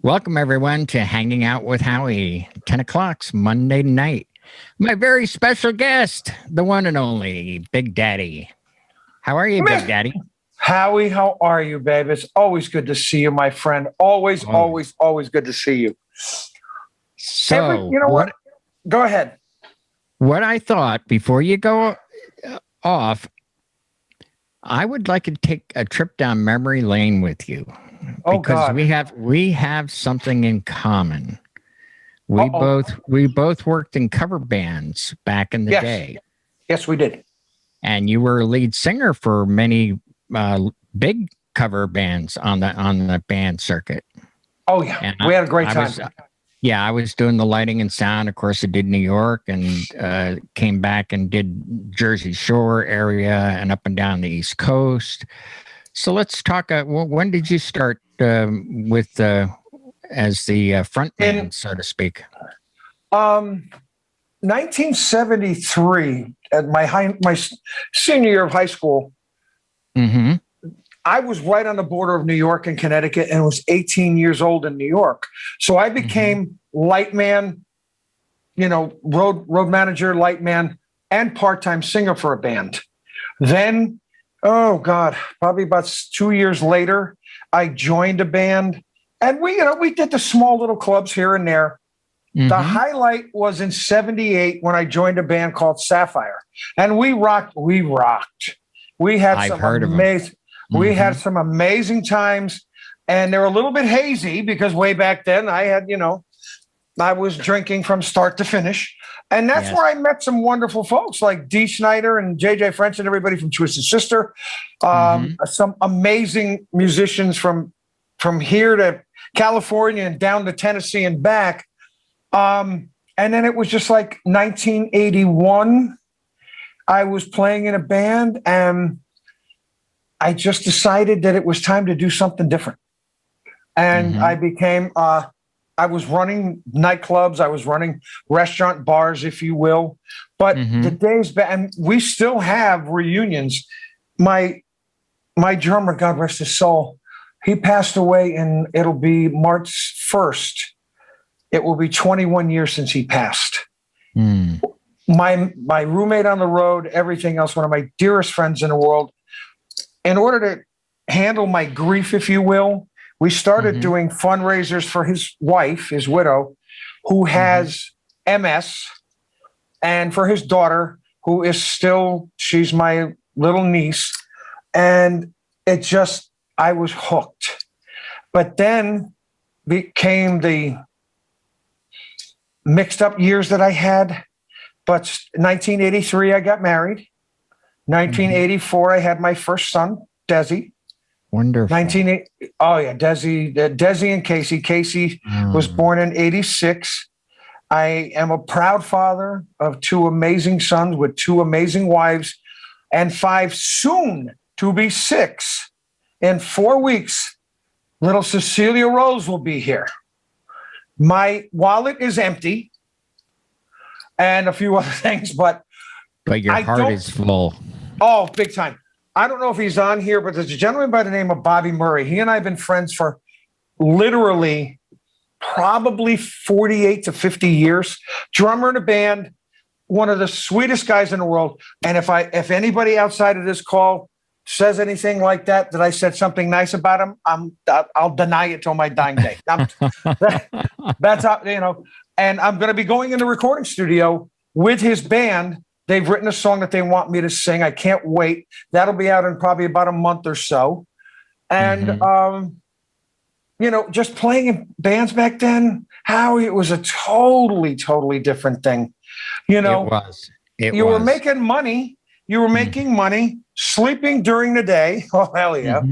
Welcome, everyone, to Hanging Out with Howie, 10 o'clock's Monday night. My very special guest, the one and only Big Daddy. How are you, Big Daddy? Howie, how are you, babe? It's always good to see you, my friend. Always good to see you. So, what? Go ahead. What I thought before you go off, I would like to take a trip down memory lane with you. Oh, because God. we have something in common. We both worked in cover bands back in the day. Yes, we did. And you were a lead singer for many big cover bands on the band circuit. Oh yeah, and we had a great time. I was doing the lighting and sound. Of course, I did New York and came back and did Jersey Shore area and up and down the East Coast. So let's talk. When did you start with as the front man, so to speak? 1973, at my senior year of high school. Mm-hmm. I was right on the border of New York and Connecticut, and was 18 years old in New York. So I became light man, road manager, light man, and part-time singer for a band. Then, oh God, probably about 2 years later, I joined a band, and we did the small little clubs here and there. Mm-hmm. The highlight was in '78 when I joined a band called Sapphire, and we rocked. We had We had some amazing times, and they were a little bit hazy because way back then I was drinking from start to finish. And that's where I met some wonderful folks like Dee Snider and JJ French and everybody from Twisted Sister. Some amazing musicians from here to California and down to Tennessee and back. And then it was just like 1981. I was playing in a band, and I just decided that it was time to do something different. And I became, I was running nightclubs. I was running restaurant bars, if you will. But the days back, and we still have reunions. My drummer, God rest his soul, he passed away, and it'll be March 1st. It will be 21 years since he passed. My roommate on the road, everything else, one of my dearest friends in the world. In order to handle my grief, if you will, we started doing fundraisers for his wife, his widow, who has MS, and for his daughter, who is she's my little niece. And I was hooked. But then became the mixed up years that I had. But 1983, I got married. 1984, I had my first son, Desi. Wonderful. Desi and Casey. Casey was born in 86. I am a proud father of two amazing sons with two amazing wives, and 5 soon to be 6. In 4 weeks, little Cecilia Rose will be here. My wallet is empty and a few other things, but your heart is full. Oh, big time. I don't know if he's on here, but there's a gentleman by the name of Bobby Murray. He and I have been friends for literally probably 48 to 50 years. Drummer in a band, one of the sweetest guys in the world. And if anybody outside of this call says anything like that I said something nice about him, I'll deny it till my dying day. That's how, and I'm going to be going in the recording studio with his band. They've written a song that they want me to sing. I can't wait. That'll be out in probably about a month or so. And, just playing in bands back then, Howie, it was a totally, totally different thing. It was. You were making money. You were making money, sleeping during the day. Oh, hell yeah.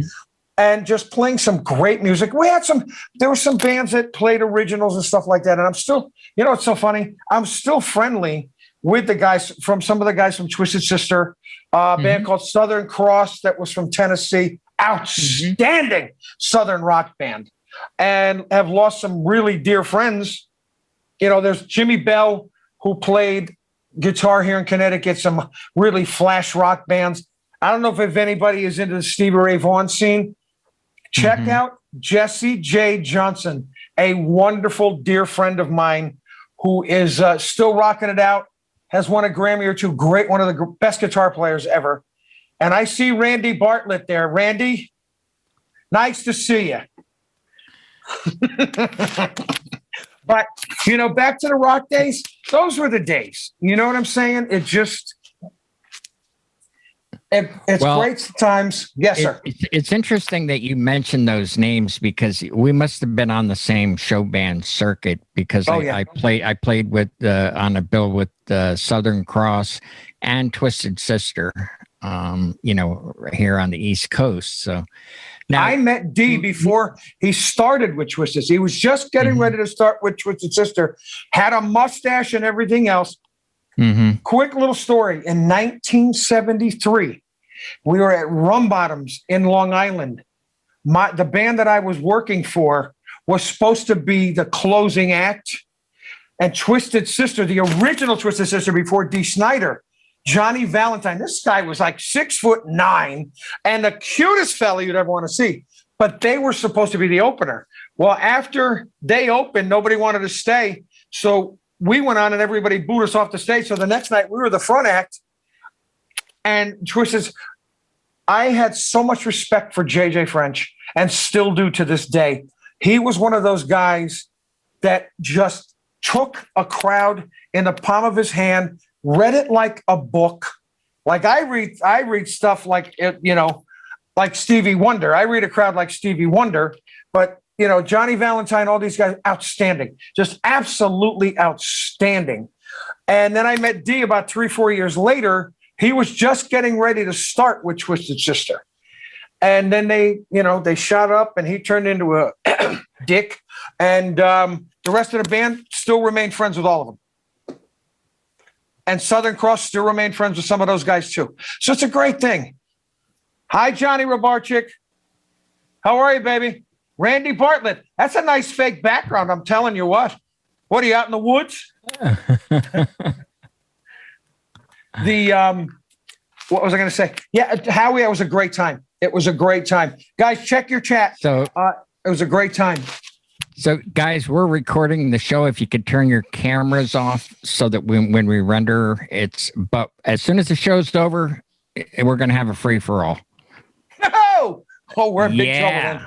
And just playing some great music. There were some bands that played originals and stuff like that. And I'm still, it's so funny. I'm still friendly with some of the guys from Twisted Sister, a band called Southern Cross that was from Tennessee. Outstanding Southern rock band. And have lost some really dear friends. There's Jimmy Bell, who played guitar here in Connecticut, some really flash rock bands. I don't know if anybody is into the Stevie Ray Vaughan scene. Check out Jesse J. Johnson. a wonderful, dear friend of mine who is still rocking it out, has won a Grammy or two, one of the best guitar players ever. And I see Randy Bartlett there. Randy, nice to see you. But, back to the rock days, those were the days. You know what I'm saying? It's great times. Yes, sir. It's interesting that you mentioned those names because we must have been on the same show band circuit because I played with on a bill with Southern Cross and Twisted Sister, here on the East Coast. So now I met D before he started with Twisted. He was just getting ready to start with Twisted Sister, had a mustache and everything else. Quick little story. In 1973, we were at Rum Bottoms in Long Island. The band that I was working for was supposed to be the closing act. And Twisted Sister, the original Twisted Sister before Dee Snider, Johnny Valentine. This guy was like 6'9" and the cutest fella you'd ever want to see. But they were supposed to be the opener. Well, after they opened, nobody wanted to stay. So we went on and everybody booed us off the stage. So the next night we were the front act. And Twisted, I had so much respect for JJ French and still do to this day. He was one of those guys that just took a crowd in the palm of his hand, read it like a book. Like I read stuff like like Stevie Wonder. I read a crowd like Stevie Wonder, but Johnny Valentine, all these guys, outstanding, just absolutely outstanding. And then I met D about 3-4 years later. He was just getting ready to start with Twisted Sister. And then they shot up and he turned into a dick. And the rest of the band still remained friends with all of them. And Southern Cross still remained friends with some of those guys too. So it's a great thing. Hi, Johnny Rabarchik. How are you, baby? Randy Bartlett. That's a nice fake background. I'm telling you what. What are you out in the woods? What was I going to say? Yeah, Howie, it was a great time. It was a great time. Guys, check your chat. So it was a great time. So, guys, we're recording the show. If you could turn your cameras off so that when we render, but as soon as the show's over, we're going to have a free-for-all. No! Oh, we're in big trouble then.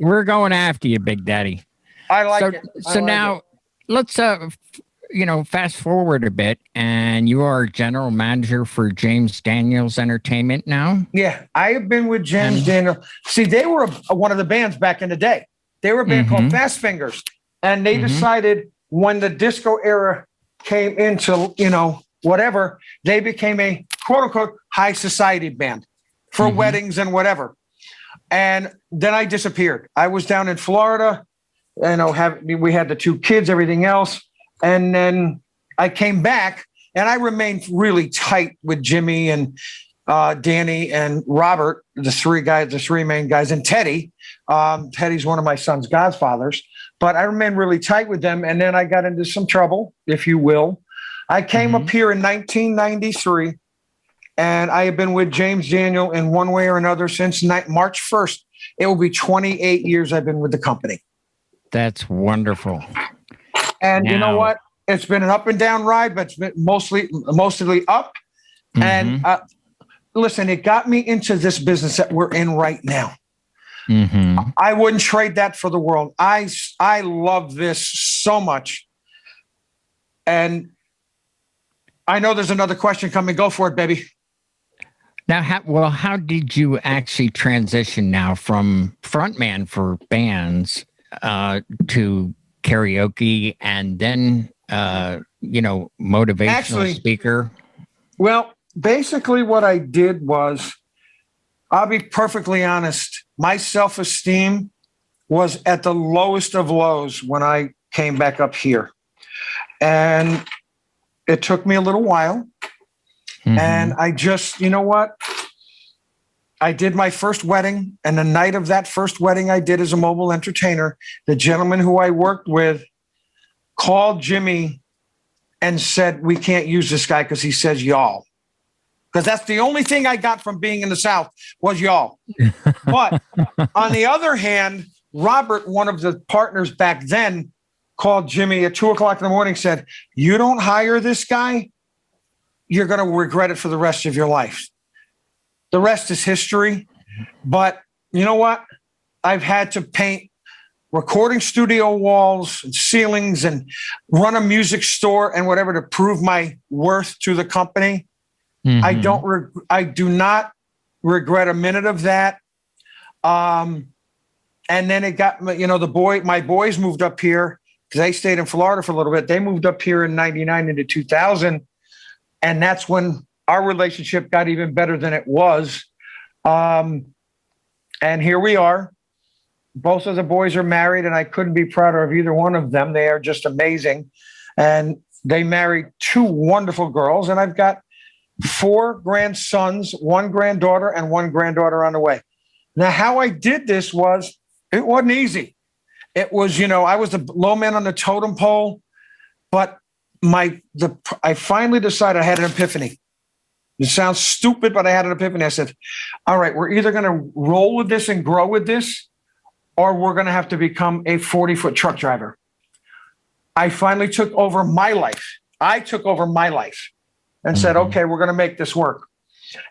We're going after you, Big Daddy. I like it. So now, let's fast forward a bit, and you are general manager for James Daniels Entertainment now. Yeah, I have been with James Daniels. See, they were one of the bands back in the day. They were a band called Fast Fingers, and they decided when the disco era came into, whatever, they became a quote unquote high society band for weddings and whatever. And then I disappeared. I was down in Florida, we had the 2 kids, everything else. And then I came back and I remained really tight with Jimmy and Danny and Robert, the 3 main guys, and Teddy. Teddy's one of my son's godfathers, but I remained really tight with them. And then I got into some trouble, if you will. I came up here in 1993, and I have been with James Daniel in one way or another since March 1st. It will be 28 years I've been with the company. That's wonderful. And you know what? It's been an up and down ride, but it's been mostly up. And listen, it got me into this business that we're in right now. I wouldn't trade that for the world. I love this so much. And I know there's another question coming. Go for it, baby. Now, how did you actually transition now from frontman for bands to karaoke and then, motivational speaker? Well, basically what I did was, I'll be perfectly honest, my self-esteem was at the lowest of lows when I came back up here. And it took me a little while. And I just, I did my first wedding. And the night of that first wedding I did as a mobile entertainer, the gentleman who I worked with called Jimmy and said, we can't use this guy because he says y'all. Because that's the only thing I got from being in the South was y'all. But on the other hand, Robert, one of the partners back then, called Jimmy at 2:00 in the morning, said, "You don't hire this guy, you're going to regret it for the rest of your life." The rest is history. But you know what? I've had to paint recording studio walls and ceilings and run a music store and whatever to prove my worth to the company. Mm-hmm. I do not regret a minute of that. And then it got, my boys moved up here because they stayed in Florida for a little bit. They moved up here in 99 into 2000. And that's when our relationship got even better than it was. And here we are. Both of the boys are married, and I couldn't be prouder of either one of them. They are just amazing. And they married 2 wonderful girls, and I've got 4 grandsons, 1 granddaughter, and 1 granddaughter on the way. Now, how I did this it wasn't easy. It was, I was the low man on the totem pole, but I finally decided I had an epiphany. It sounds stupid, but I had an epiphany. I said, all right, we're either going to roll with this and grow with this, or we're going to have to become a 40-foot truck driver. I finally took over my life. I took over my life and said, okay, we're going to make this work.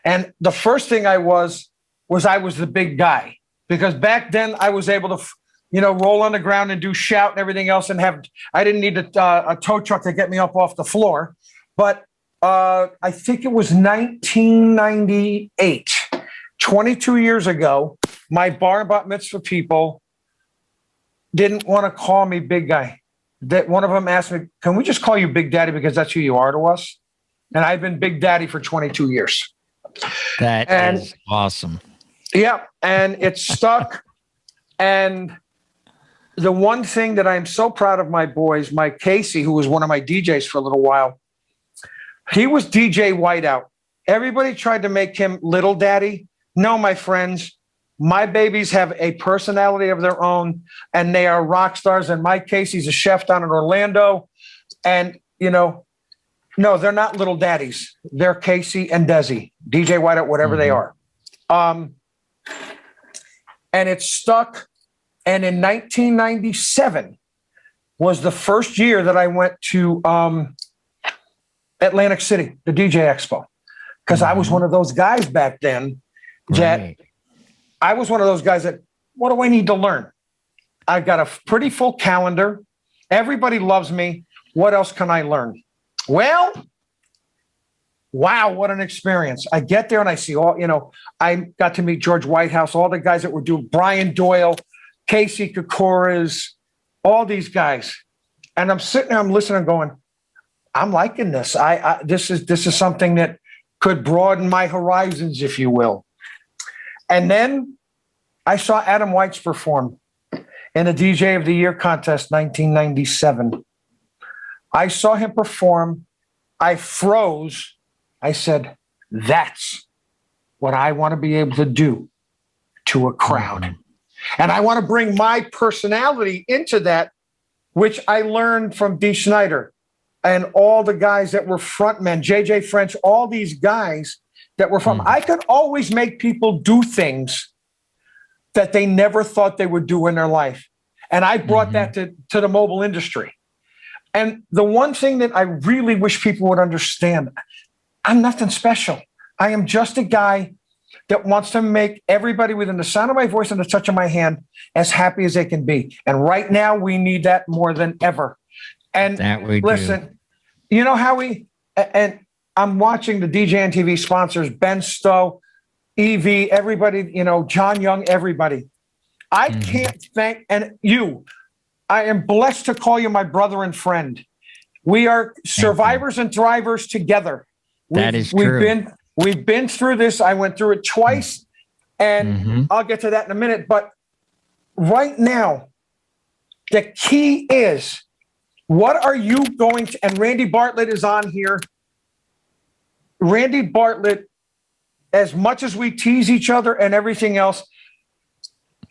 And the first thing I was I was the big guy, because back then I was able to, roll on the ground and do shout and everything else, and I didn't need a tow truck to get me up off the floor. But I think it was 1998, 22 years ago, my bar and bat mitzvah people didn't want to call me big guy. That one of them asked me, "Can we just call you Big Daddy because that's who you are to us?" And I've been Big Daddy for 22 years. That is awesome. Yeah, and it stuck. And the one thing that I'm so proud of my boys, Mike Casey, who was one of my DJs for a little while, he was DJ Whiteout. Everybody tried to make him Little Daddy. No, my friends, my babies have a personality of their own, and they are rock stars. And Mike Casey's a chef down in Orlando. And, no, they're not Little Daddies. They're Casey and Desi, DJ Whiteout, whatever they are. And it stuck. And in 1997 was the first year that I went to Atlantic City, the DJ Expo, because I was one of those guys back then that I was one of those guys that, what do I need to learn? I've got a pretty full calendar. Everybody loves me. What else can I learn? Well, wow, what an experience. I get there and I see I got to meet George Whitehouse, all the guys that were doing, Brian Doyle, Casey Kokoras, all these guys. And I'm sitting there, I'm listening, going, I'm liking this. This is something that could broaden my horizons, if you will. And then I saw Adam Weitz perform in a DJ of the Year contest, 1997. I saw him perform. I froze. I said, that's what I want to be able to do to a crowd. And I want to bring my personality into that, which I learned from Dee Snider and all the guys that were frontmen, JJ French, all these guys that were from. I could always make people do things that they never thought they would do in their life. And I brought that to the mobile industry. And the one thing that I really wish people would understand, I'm nothing special. I am just a guy that wants to make everybody within the sound of my voice and the touch of my hand as happy as they can be. And right now we need that more than ever. And listen, Howie, and I'm watching the DJN TV sponsors, Ben Stowe, EV, everybody, John Young, everybody. I can't thank, and you, I am blessed to call you my brother and friend. We are survivors and thrivers together. That is true. We've been through this. I went through it twice, and I'll get to that in a minute. But right now, the key is, what are you going to, and Randy Bartlett is on here. Randy Bartlett, as much as we tease each other and everything else,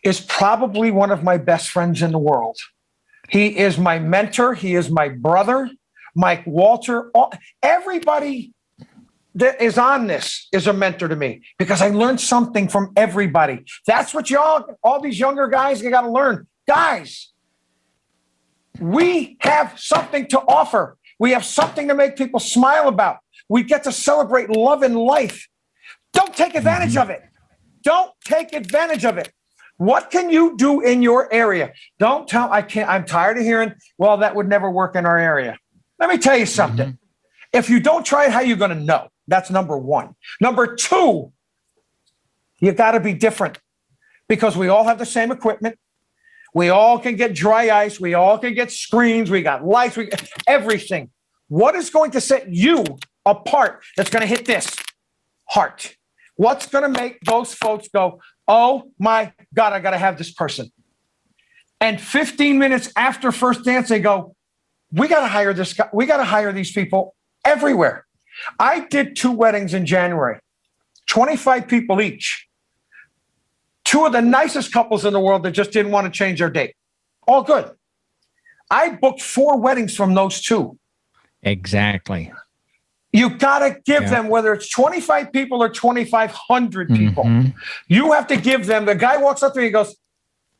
is probably one of my best friends in the world. He is my mentor. He is my brother. Mike Walter, everybody that is on this is a mentor to me because I learned something from everybody. That's what all these younger guys, you got to learn. Guys, we have something to offer. We have something to make people smile about. We get to celebrate love and life. Don't take advantage of it. Don't take advantage of it. What can you do in your area? Don't tell, I'm tired of hearing, well, that would never work in our area. Let me tell you something. If you don't try it, how are you going to know? That's number one. Number two, you got to be different because we all have the same equipment. We all can get dry ice. We all can get screens. We got lights. We got everything. What is going to set you apart that's going to hit this? Heart. What's going to make those folks go, oh my God, I got to have this person. And 15 minutes after first dance, they go, we got to hire this guy. We got to hire these people everywhere. I did 2 weddings in January, 25 people each. 2 of the nicest couples in the world that just didn't want to change their date. All good. I booked 4 weddings from those 2. Exactly. You got to give them, whether it's 25 people or 2,500 people, you have to give them. The guy walks up to me, he goes,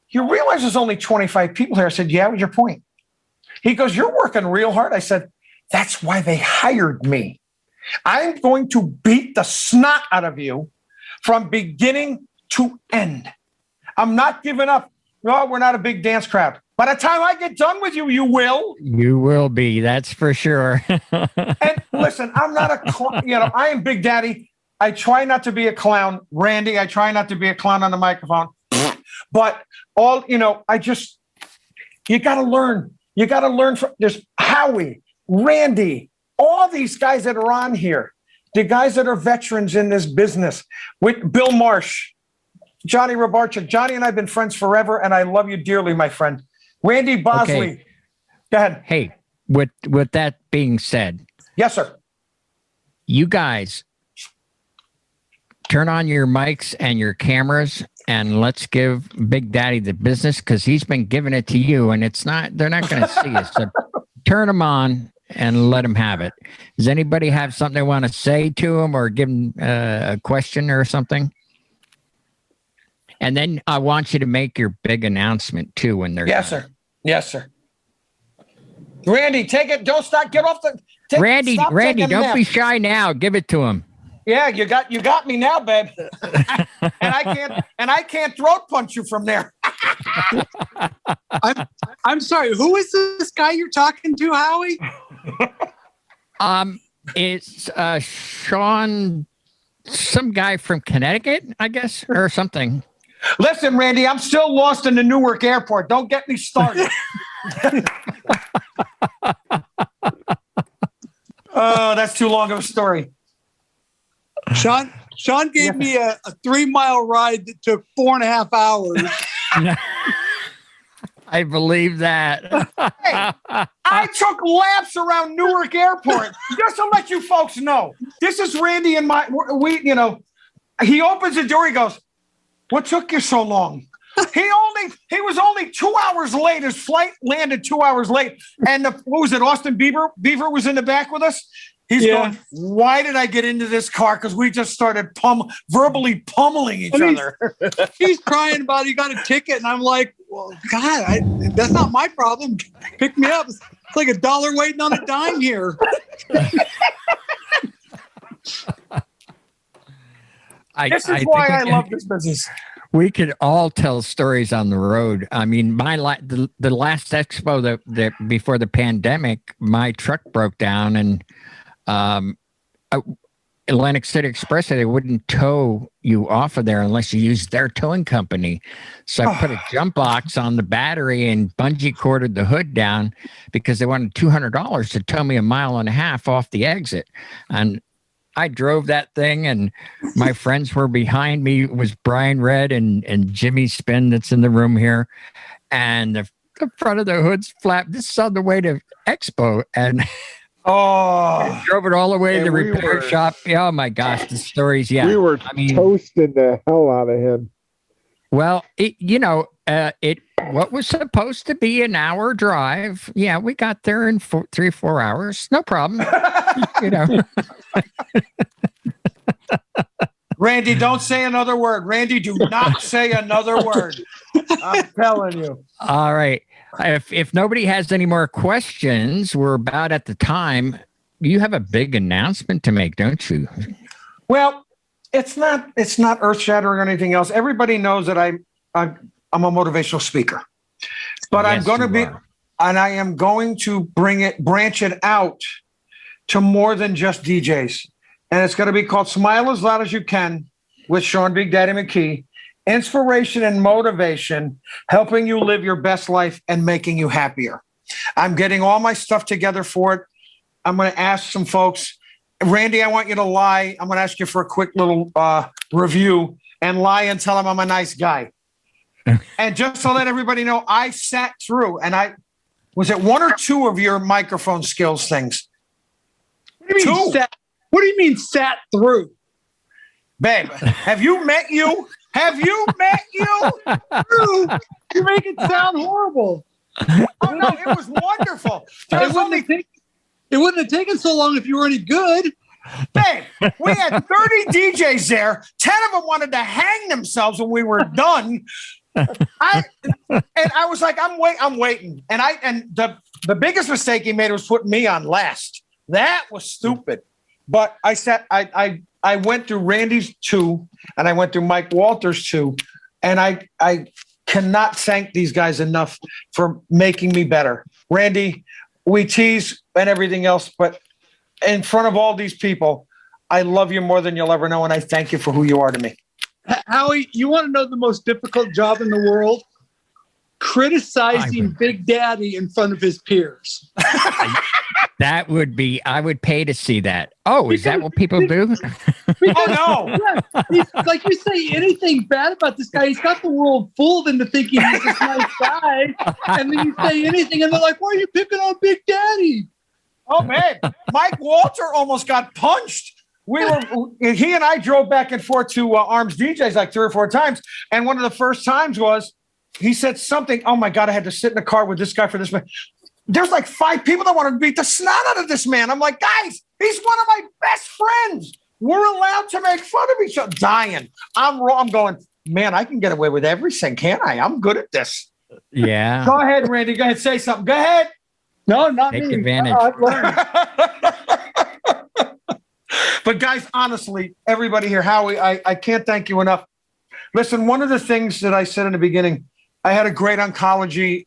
you realize there's only 25 people here? I said, yeah, what's your point? He goes, you're working real hard. I said, that's why they hired me. I'm going to beat the snot out of you from beginning to end. I'm not giving up. No, we're not a big dance crowd. By the time I get done with you, you will. You will be. That's for sure. And listen, I'm not a, I am Big Daddy. I try not to be a clown. Randy, I try not to be a clown on the microphone. But you got to learn. You got to learn from, there's Howie, Randy, all these guys that are on here, the guys that are veterans in this business, with Bill Marsh, Johnny Robarchuk. Johnny and I have been friends forever, and I love you dearly, my friend. Randy Bosley. Okay. Go ahead. Hey, with that being said. Yes, sir. You guys turn on your mics and your cameras and let's give Big Daddy the business because he's been giving it to you and they're not going to see us. So turn them on and let him have it. Does anybody have something they want to say to him or give him a question or something? And then I want you to make your big announcement too when they're Yes, done. Sir. Yes, sir. Randy, take it. Don't stop. Get off the. Randy, don't be shy now. Give it to him. Yeah, you got me now, babe. and I can't throat punch you from there. I'm sorry. Who is this guy you're talking to, Howie? It's Sean, some guy from Connecticut, I guess, or something. Listen, Randy, I'm still lost in the Newark airport. Don't get me started. Oh, that's too long of a story. Sean gave me a 3-mile ride that took 4.5 hours. I believe that. Hey, I took laps around Newark Airport just to let you folks know. This is Randy and he opens the door. He goes, what took you so long? He was only 2 hours late. His flight landed 2 hours late. And what was it? Austin Beaver was in the back with us. He's going, why did I get into this car? Because we just started verbally pummeling each other. He's crying about he got a ticket. And I'm like, well, God, that's not my problem. Pick me up. It's like $1 waiting on a dime here. This is why I love this business. We could all tell stories on the road. I mean, the last expo that before the pandemic, my truck broke down and Atlantic City Express said they wouldn't tow you off of there unless you used their towing company. So I put a jump box on the battery and bungee corded the hood down because they wanted $200 to tow me 1.5 miles off the exit. And I drove that thing, and my friends were behind me. It was Brian Red and Jimmy Spin that's in the room here. And the front of the hood's flat. This is on the way to Expo. And I drove it all the way to the repair shop. Oh, my gosh. The stories, We were toasting the hell out of him. Well, what was supposed to be an hour drive. Yeah, we got there in 3 or 4 hours. No problem. Randy, don't say another word. Randy, do not say another word. I'm telling you. All right. If nobody has any more questions, we're about at the time. You have a big announcement to make, don't you? Well, it's not earth-shattering or anything else. Everybody knows that I'm a motivational speaker, but Yes, I'm going to be, and I am going to branch it out to more than just DJs. And it's going to be called Smile as Loud as You Can with Sean Big Daddy McKee. Inspiration and motivation, helping you live your best life and making you happier. I'm getting all my stuff together for it. I'm going to ask some folks. Randy, I want you to lie. I'm going to ask you for a quick little review and lie and tell him I'm a nice guy. And just to let everybody know, I sat through, and was it one or two of your microphone skills things? What do you mean sat? What do you mean sat through? Babe, have you met you? Have you met you? You make it sound horrible. Oh, no, it was wonderful. It wouldn't have taken so long if you were any good. Babe, we had 30 DJs there. 10 of them wanted to hang themselves when we were done. I was like, I'm waiting. And the biggest mistake he made was putting me on last. That was stupid. But I went through Randy's 2 and I went through Mike Walter's 2, and I cannot thank these guys enough for making me better. Randy, we tease and everything else, but in front of all these people, I love you more than you'll ever know, and I thank you for who you are to me. Howie, you want to know the most difficult job in the world? Criticizing Big Daddy in front of his peers. That would be, I would pay to see that. Oh, is that what people do? Oh, no. Yeah, like you say anything bad about this guy, he's got the world fooled into thinking he's this nice guy. And then you say anything, and they're like, why are you picking on Big Daddy? Oh, man. Mike Walter almost got punched. He and I drove back and forth to Arms DJs like 3 or 4 times. And one of the first times was he said something. Oh, my God, I had to sit in the car with this guy for this man. There's like 5 people that want to beat the snot out of this man. I'm like, guys, he's one of my best friends. We're allowed to make fun of each other. Dying. I'm going, man, I can get away with everything, can't I? I'm good at this. Yeah. Go ahead, Randy. Go ahead. Say something. Go ahead. No, not Take me. advantage. But guys, honestly, everybody here, Howie, I can't thank you enough. Listen, one of the things that I said in the beginning, I had a great oncology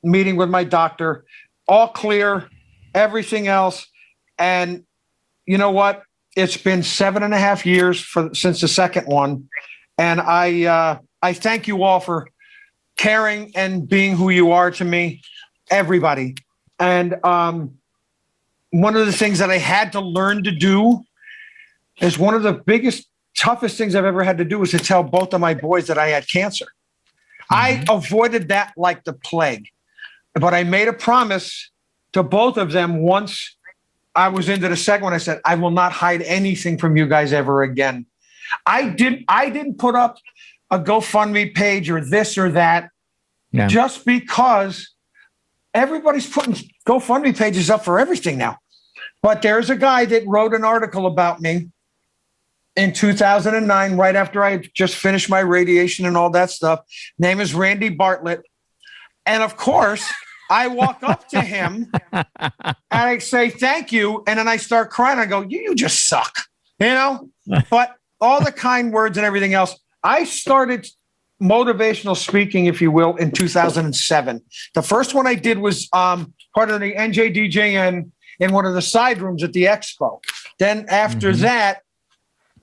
meeting with my doctor, all clear, everything else. And you know what? It's been 7.5 years since the second one. And I thank you all for caring and being who you are to me, everybody. And one of the things that I had to learn to do is one of the biggest, toughest things I've ever had to do was to tell both of my boys that I had cancer. I avoided that like the plague. But I made a promise to both of them once I was into the second one. I said, I will not hide anything from you guys ever again. I didn't put up a GoFundMe page or this or that just because everybody's putting GoFundMe pages up for everything now. But there's a guy that wrote an article about me in 2009, right after I just finished my radiation and all that stuff. Name is Randy Bartlett. And of course, I walk up to him and I say, thank you. And then I start crying. I go, you just suck, you know? But all the kind words and everything else. I started motivational speaking, if you will, in 2007. The first one I did was part of the NJDJN in one of the side rooms at the expo. Then after that,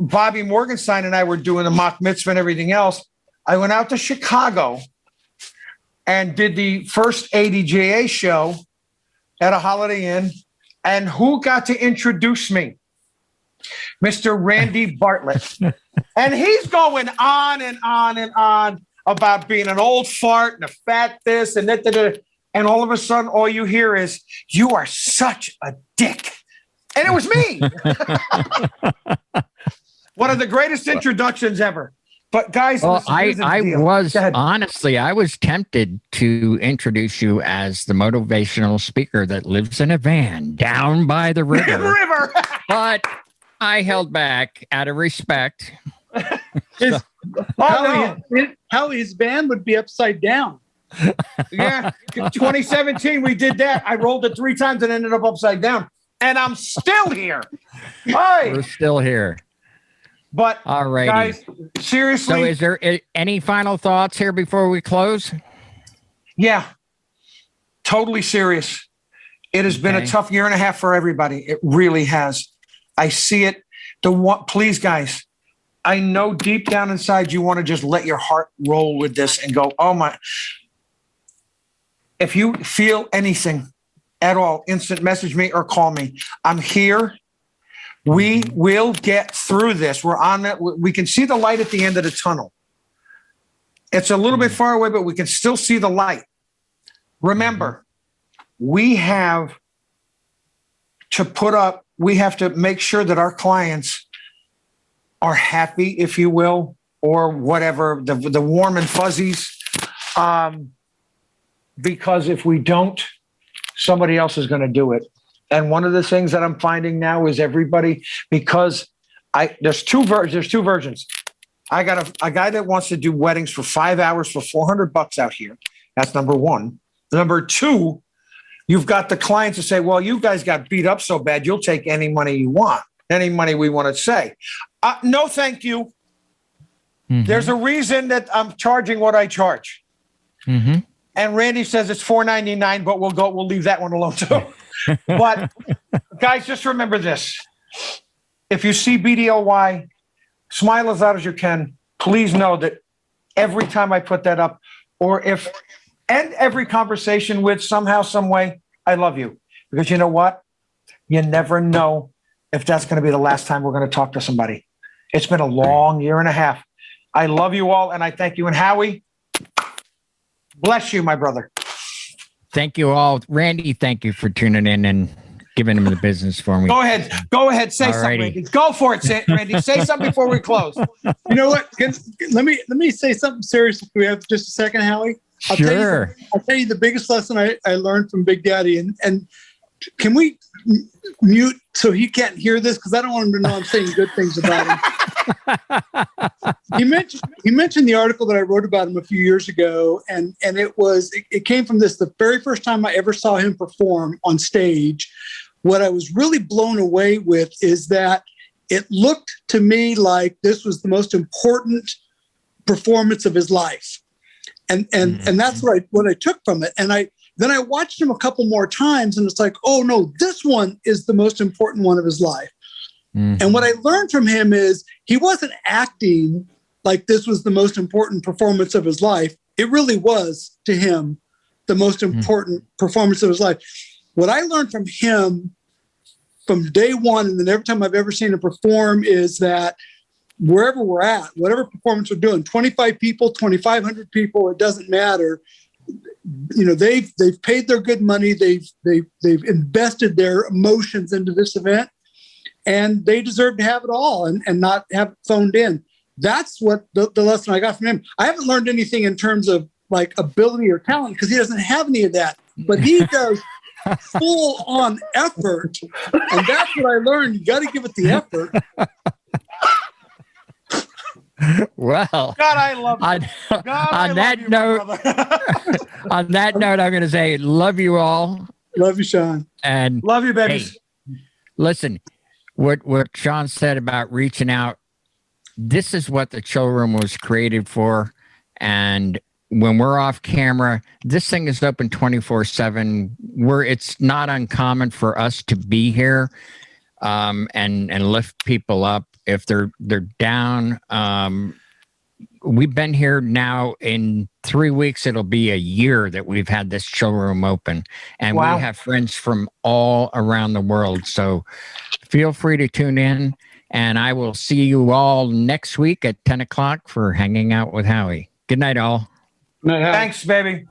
Bobby Morgenstein and I were doing the mock mitzvah and everything else. I went out to Chicago and did the first ADJA show at a Holiday Inn. And who got to introduce me? Mr. Randy Bartlett. And he's going on and on and on about being an old fart and a fat this and that. And all of a sudden, all you hear is, you are such a dick. And it was me. One of the greatest introductions ever. But guys, well, listen, I was honestly, I was tempted to introduce you as the motivational speaker that lives in a van down by the river. River. But I held back out of respect. Howie's van would be upside down. Yeah, 2017 we did that. I rolled it 3 times and ended up upside down, and I'm still here. Hi. We're still here. But all right, guys, seriously. So, is there any final thoughts here before we close? Yeah, totally serious. It has been a tough year and a half for everybody. It really has. I see it. Please, guys. I know deep down inside you want to just let your heart roll with this and go, oh my. If you feel anything at all, instant message me or call me. I'm here. We will get through this. We're on it. We can see the light at the end of the tunnel. It's a little bit far away, but we can still see the light. Remember, we have to make sure that our clients are happy, if you will, or whatever, the warm and fuzzies. Because if we don't, somebody else is going to do it. And one of the things that I'm finding now is everybody, because there's two versions. I got a guy that wants to do weddings for 5 hours for $400 out here. That's number one. Number two, you've got the clients that say, well, you guys got beat up so bad, you'll take any money you want, any money we want to say. No, thank you. Mm-hmm. There's a reason that I'm charging what I charge. Mm-hmm. And Randy says it's $4.99, but we'll leave that one alone too. But guys, just remember this. If you see BDLY, smile as loud as you can. Please know that every time I put that up, and every conversation with somehow, some way, I love you. Because you know what? You never know if that's going to be the last time we're going to talk to somebody. It's been a long year and a half. I love you all, and I thank you. And Howie, bless you, my brother. Thank you all. Randy, thank you for tuning in and giving him the business for me. Go ahead. Say something, Randy. Go for it, Randy. Say something before we close. You know what? Let me say something serious if we have just a second, Howie. I'll tell you the biggest lesson I learned from Big Daddy. And can we mute so he can't hear this? Because I don't want him to know I'm saying good things about him. He mentioned the article that I wrote about him a few years ago, and it came from this. The very first time I ever saw him perform on stage, what I was really blown away with is that it looked to me like this was the most important performance of his life. And that's what I took from it. And then I watched him a couple more times, and it's like, oh no, this one is the most important one of his life. Mm-hmm. And what I learned from him is he wasn't acting like this was the most important performance of his life. It really was to him the most important performance of his life. What I learned from him from day one, and then every time I've ever seen him perform, is that wherever we're at, whatever performance we're doing, 25 people, 2,500 people, it doesn't matter. You know, they've paid their good money. They've invested their emotions into this event, and they deserve to have it all and not have it phoned in. That's what the lesson I got from him. I haven't learned anything in terms of like ability or talent because he doesn't have any of that, but he does full on effort. And that's what I learned. You got to give it the effort. Well, God, I love you. On that note, I'm going to say, love you all. Love you, Sean. And love you, babies. Hey, listen, what Sean said about reaching out, this is what the chill room was created for. And when we're off camera, this thing is open 24/7. It's not uncommon for us to be here and lift people up if they're down. We've been here now in 3 weeks. It'll be a year that we've had this chill room open, and we have friends from all around the world. So feel free to tune in, and I will see you all next week at 10 o'clock for Hanging Out with Howie. Good night, all. Thanks, baby.